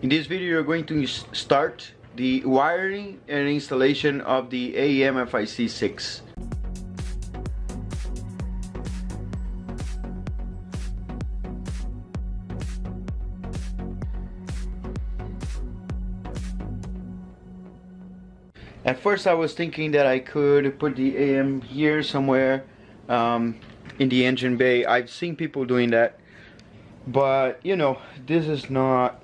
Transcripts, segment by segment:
In this video, you're going to start the wiring and installation of the AEM FIC 6. At first I was thinking that I could put the AM here somewhere in the engine bay. I've seen people doing that, but you know, this is not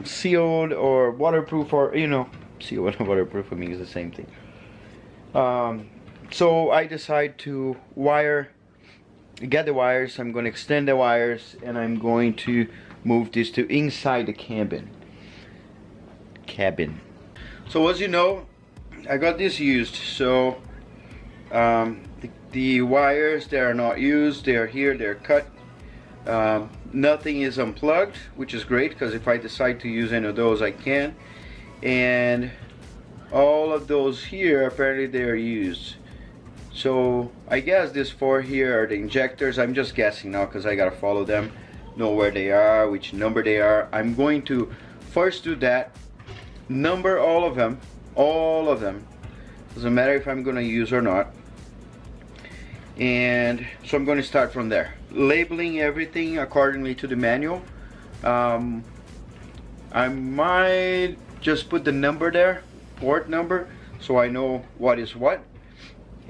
sealed or waterproof, or sealed and waterproof for me is the same thing. So I decided to get the wires. I'm going to extend the wires and I'm going to move this to inside the cabin. So as you know, I got this used, so the wires, they are not used, they are here, they're cut. Nothing is unplugged, which is great, because if I decide to use any of those I can. And all of those here, apparently they are used. So I guess these four here are the injectors. I'm just guessing now because I gotta follow them, know where they are, which number they are. I'm going to first do that, number all of them, doesn't matter if I'm gonna use or not. And so I'm going to start from there, labeling everything accordingly to the manual. I might just put the number there, port number, so I know what is what.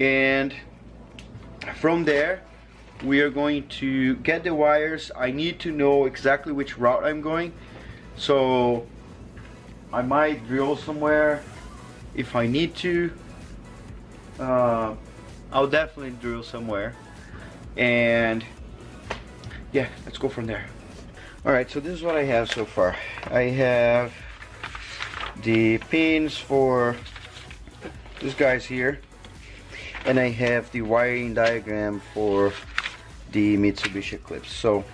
And from there we are going to get the wires. I need to know exactly which route I'm going, so I might drill somewhere if I need to. I'll definitely drill somewhere, and yeah, let's go from there. Alright, so this is what I have so far. I have the pins for these guys here, and I have the wiring diagram for the Mitsubishi Eclipse. So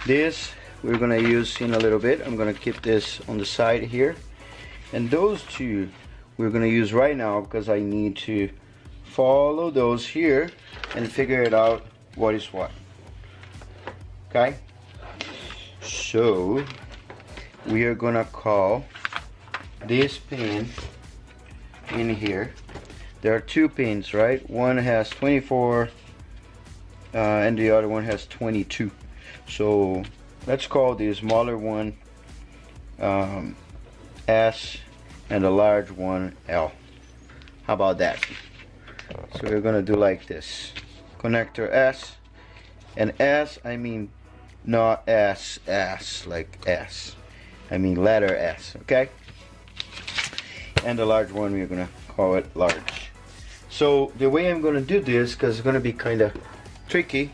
this we're gonna use in a little bit. I'm gonna keep this on the side here, and those two we're gonna use right now because I need to follow those here and figure it out what is what. Okay, so we are gonna call this pin in here. There are two pins, right? One has 24 and the other one has 22. So let's call the smaller one S and the large one L. How about that? So we're gonna do like this. Connector S, and S, I mean not S like S, I mean letter S, okay? And the large one, we're gonna call it large. So the way I'm gonna do this, because it's gonna be kind of tricky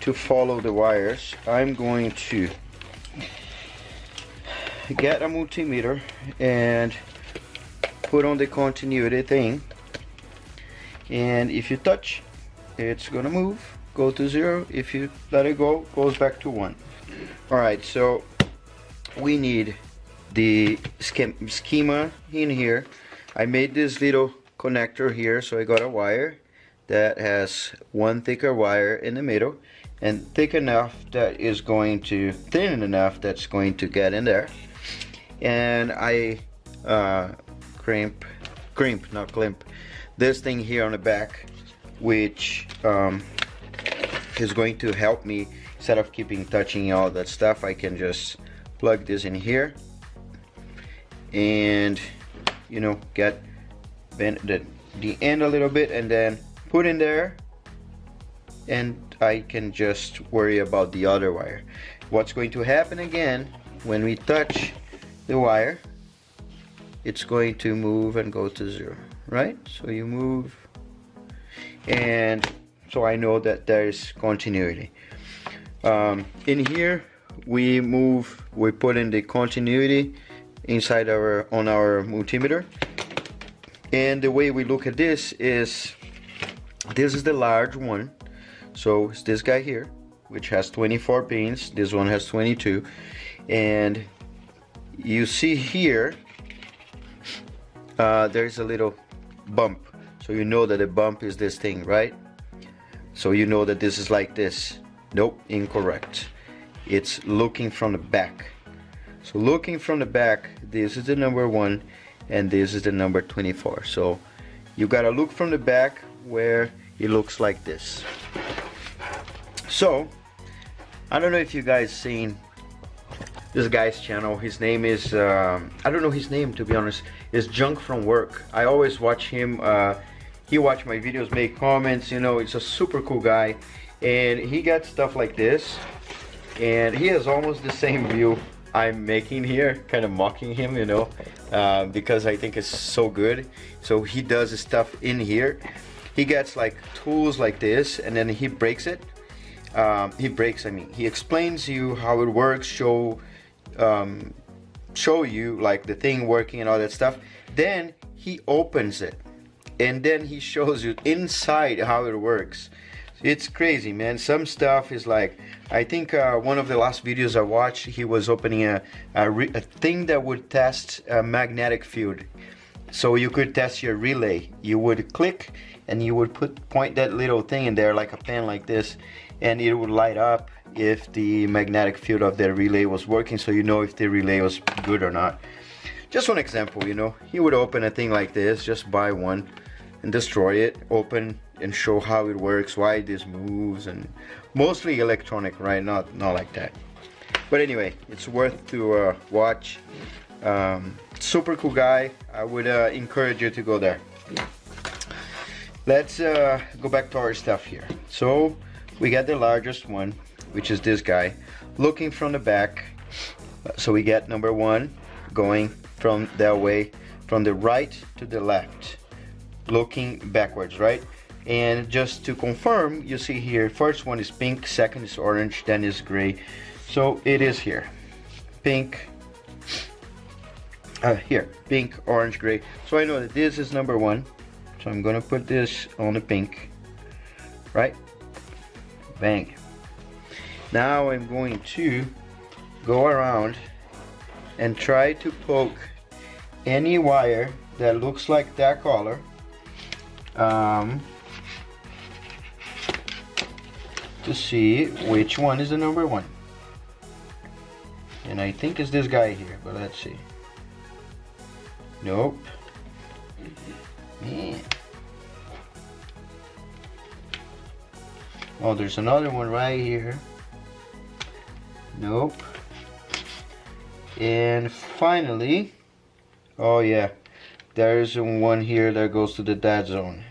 to follow the wires, I'm going to get a multimeter and put on the continuity thing. And if you touch, it's gonna move, go to 0. If you let it go, goes back to 1. Alright, so we need the schema in here. I made this little connector here, so I got a wire that has one thicker wire in the middle, and thick enough that is going to, thin enough that's going to get in there. And I crimp, not crimp, this thing here on the back, which is going to help me. Instead of touching all that stuff, I can just plug this in here and get bend the end a little bit and then put in there, and I can just worry about the other wire. What's going to happen again when we touch the wire, it's going to move and go to 0, right? So you move, and so I know that there is continuity. In here we put in the continuity inside on our multimeter, and the way we look at this is the large one. So it's this guy here, which has 24 pins. This one has 22, and you see here there's a little bump, so you know that the bump is this thing, right? So you know that this is like this. Nope, incorrect. It's looking from the back. So looking from the back, this is the number 1 and this is the number 24. So you gotta look from the back where it looks like this. So I don't know if you guys seen this guy's channel. His name is I don't know his name, to be honest. It's Junk from Work. I always watch him. He watch my videos, make comments, you know. It's a super cool guy, and he got stuff like this, and he has almost the same view I'm making here, kind of mocking him, you know, because I think it's so good. So he does stuff in here. He gets like tools like this, and then he breaks it. He explains you how it works, show you like the thing working and all that stuff. Then he opens it, and then he shows you inside how it works. It's crazy, man. Some stuff is like, I think one of the last videos I watched, he was opening a thing that would test a magnetic field. So you could test your relay. You would click and you would point that little thing in there, like a pen like this, and it would light up if the magnetic field of the relay was working, so you know if the relay was good or not. Just one example, you know. He would open a thing like this, just buy one and destroy it, open and show how it works, why this moves, and mostly electronic, right? Not like that. But anyway, it's worth to watch. Super cool guy. I would encourage you to go there. Let's go back to our stuff here. So we got the largest one, which is this guy. Looking from the back, so we get number 1 going from that way, from the right to the left, looking backwards, right? And just to confirm, you see here, first one is pink, second is orange, then is gray. So it is here, pink, here, pink, orange, gray. So I know that this is number 1, so I'm gonna put this on the pink, right? Bang. Now I'm going to go around and try to poke any wire that looks like that color, to see which one is the number 1. And I think it's this guy here, but let's see. Nope. Man. Oh, there's another one right here. Nope. And finally, oh yeah, there's one here that goes to the dead zone.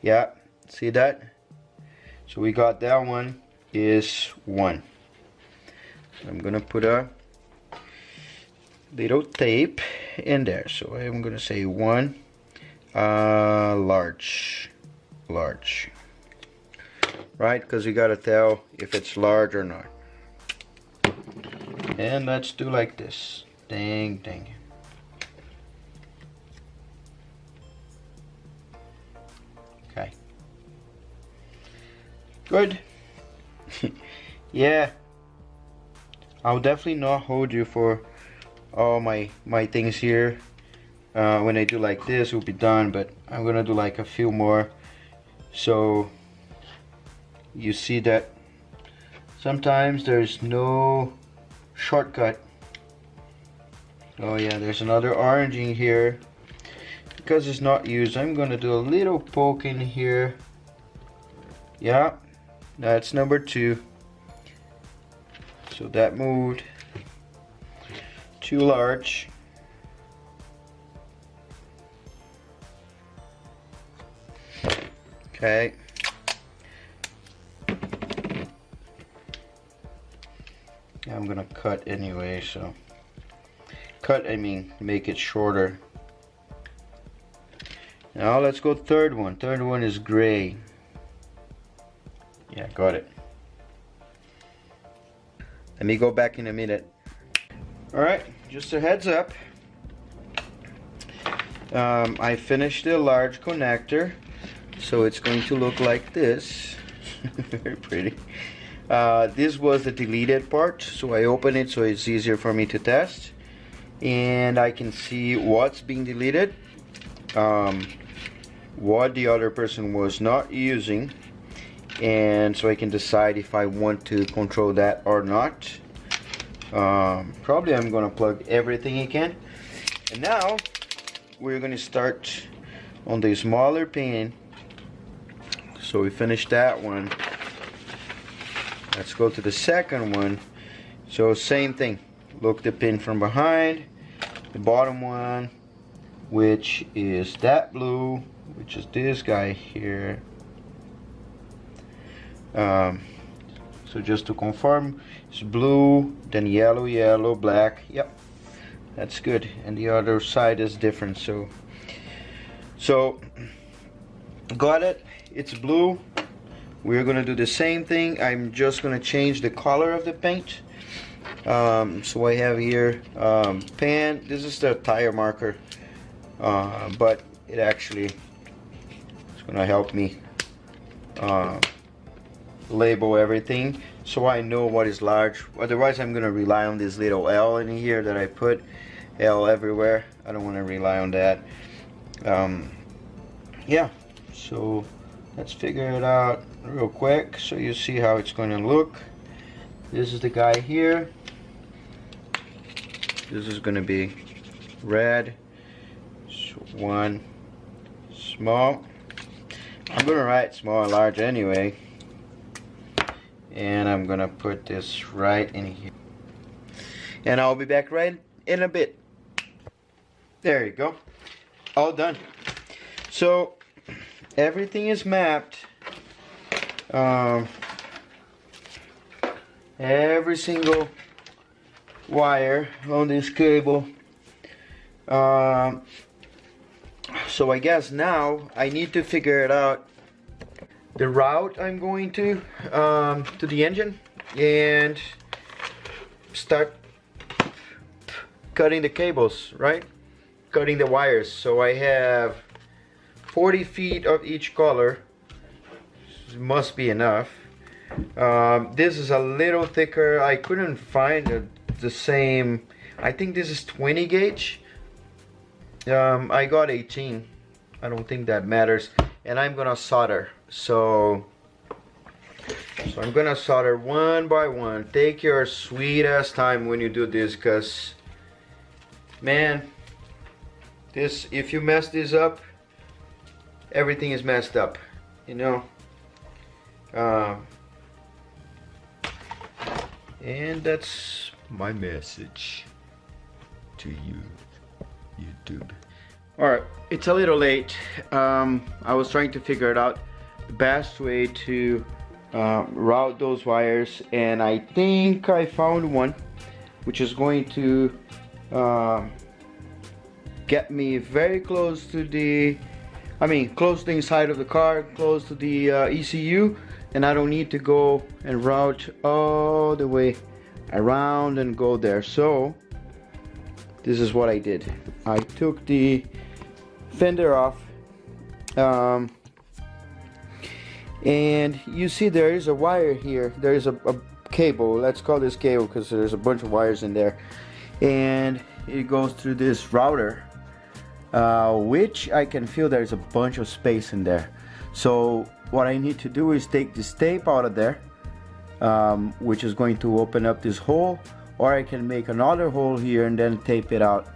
Yeah, see that? So we got that one is 1. I'm gonna put a little tape in there. So I'm gonna say 1, large, right? Because you gotta tell if it's large or not. And let's do like this. Dang, dang. Okay. Good. Yeah. I'll definitely not hold you for all my things here. When I do like this, we'll be done. But I'm gonna do like a few more, so you see that sometimes there's no shortcut. Oh yeah, there's another orange in here. Because it's not used, I'm gonna do a little poke in here. Yeah, that's number 2. So that moved. Too large. Okay. I'm gonna cut anyway, so cut, I mean make it shorter. Now let's go third one. Third one is gray. Yeah, got it. Let me go back in a minute. Alright, just a heads up. I finished the large connector, so it's going to look like this. Very pretty. This was the deleted part, so I open it so it's easier for me to test, and I can see what's being deleted, what the other person was not using, and so I can decide if I want to control that or not. Probably I'm gonna plug everything again. And now we're gonna start on the smaller pin. So we finished that one. Let's go to the second one. So same thing. Look the pin from behind. The bottom one, which is that blue, which is this guy here. So just to confirm, it's blue, then yellow, yellow, black. Yep, that's good. And the other side is different. So got it. It's blue. We're gonna do the same thing. I'm just gonna change the color of the paint. So I have here pan. This is the tire marker, but it actually is gonna help me label everything so I know what is large. Otherwise I'm gonna rely on this little L in here that I put. L everywhere. I don't want to rely on that. Yeah, so let's figure it out real quick so you see how it's going to look. This is the guy here. This is going to be red. So one small. I'm going to write small and large anyway. And I'm going to put this right in here. And I'll be back right in a bit. There you go. All done. So everything is mapped. Every single wire on this cable. So I guess now I need to figure it out, the route I'm going to the engine, and start cutting the cables, right? Cutting the wires. So I have 40 feet of each color. Must be enough. This is a little thicker. I couldn't find the same. I think this is 20 gauge. I got 18. I don't think that matters. And I'm gonna solder. So I'm gonna solder one by one. Take your sweet ass time when you do this, cause man, this, if you mess this up, everything is messed up, you know. And that's my message to you, YouTube. Alright, it's a little late. I was trying to figure it out, the best way to route those wires, and I think I found one which is going to get me very close to the, close to the inside of the car, close to the ECU, and I don't need to go and route all the way around and go there. So this is what I did. I took the fender off, and you see there is a wire here. There is a cable. Let's call this cable because there's a bunch of wires in there, and it goes through this router, which I can feel there's a bunch of space in there. So what I need to do is take this tape out of there, which is going to open up this hole, or I can make another hole here and then tape it out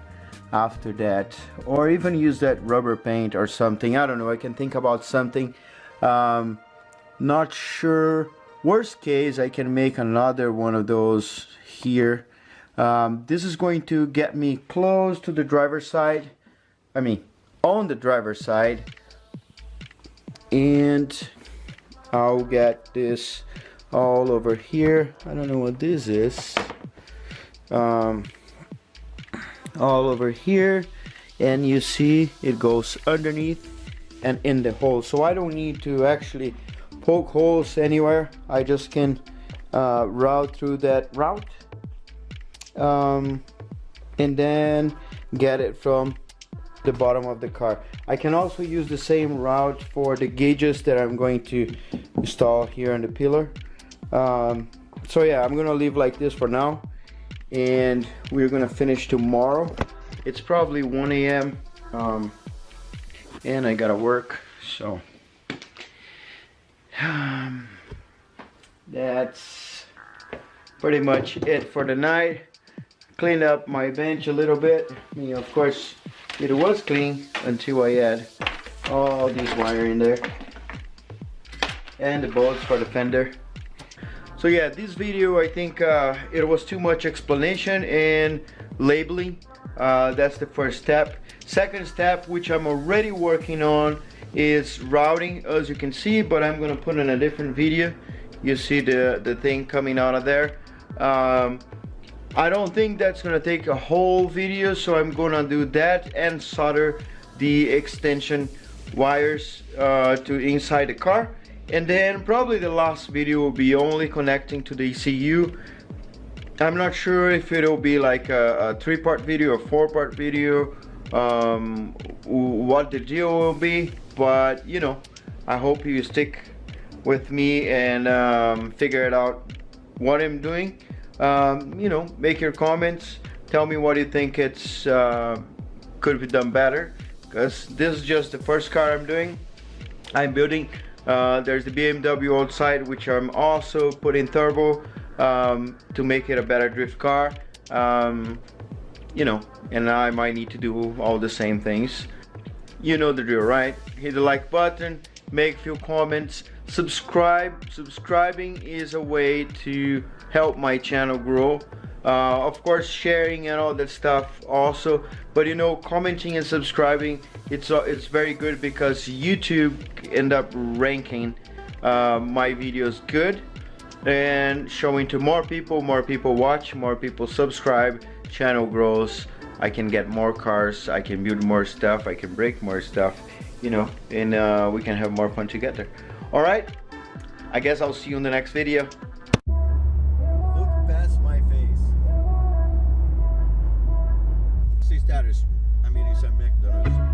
after that, or even use that rubber paint or something. I don't know, I can think about something. Not sure. Worst case, I can make another one of those here. This is going to get me close to the driver's side, on the driver's side, and I'll get this all over here. I don't know what this is. All over here, and you see it goes underneath and in the hole, so I don't need to actually poke holes anywhere. I just can route through that route, and then get it from the bottom of the car. I can also use the same route for the gauges that I'm going to install here on the pillar. So yeah, I'm gonna leave like this for now, and we're gonna finish tomorrow. It's probably 1 a.m. And I gotta work, so pretty much it for the night. Cleaned up my bench a little bit. I mean, of course, it was clean until I had all these wire in there and the bolts for the fender. So yeah, this video, I think it was too much explanation and labeling. That's the first step. Second step, which I'm already working on, is routing, as you can see, but I'm gonna put in a different video. You see the thing coming out of there. I don't think that's gonna take a whole video, so I'm gonna do that and solder the extension wires to inside the car. And then probably the last video will be only connecting to the ECU. I'm not sure if it'll be like a 3-part video or 4-part video, what the deal will be, but you know, I hope you stick with me and figure it out what I'm doing. You know, make your comments, tell me what you think it's could be done better, because this is just the first car I'm building. There's the BMW outside, which I'm also putting turbo to make it a better drift car. You know, and I might need to do all the same things. You know the drill, right? Hit the like button, make a few comments, subscribe. Subscribing is a way to help my channel grow. Of course, sharing and all that stuff also, but you know, commenting and subscribing, it's very good, because YouTube end up ranking my videos good and showing to more people watch, more people subscribe, channel grows, I can get more cars, I can build more stuff, I can break more stuff, you know, and we can have more fun together. All right, I guess I'll see you in the next video. Look past my face. See status. I mean, it's a McDonald's.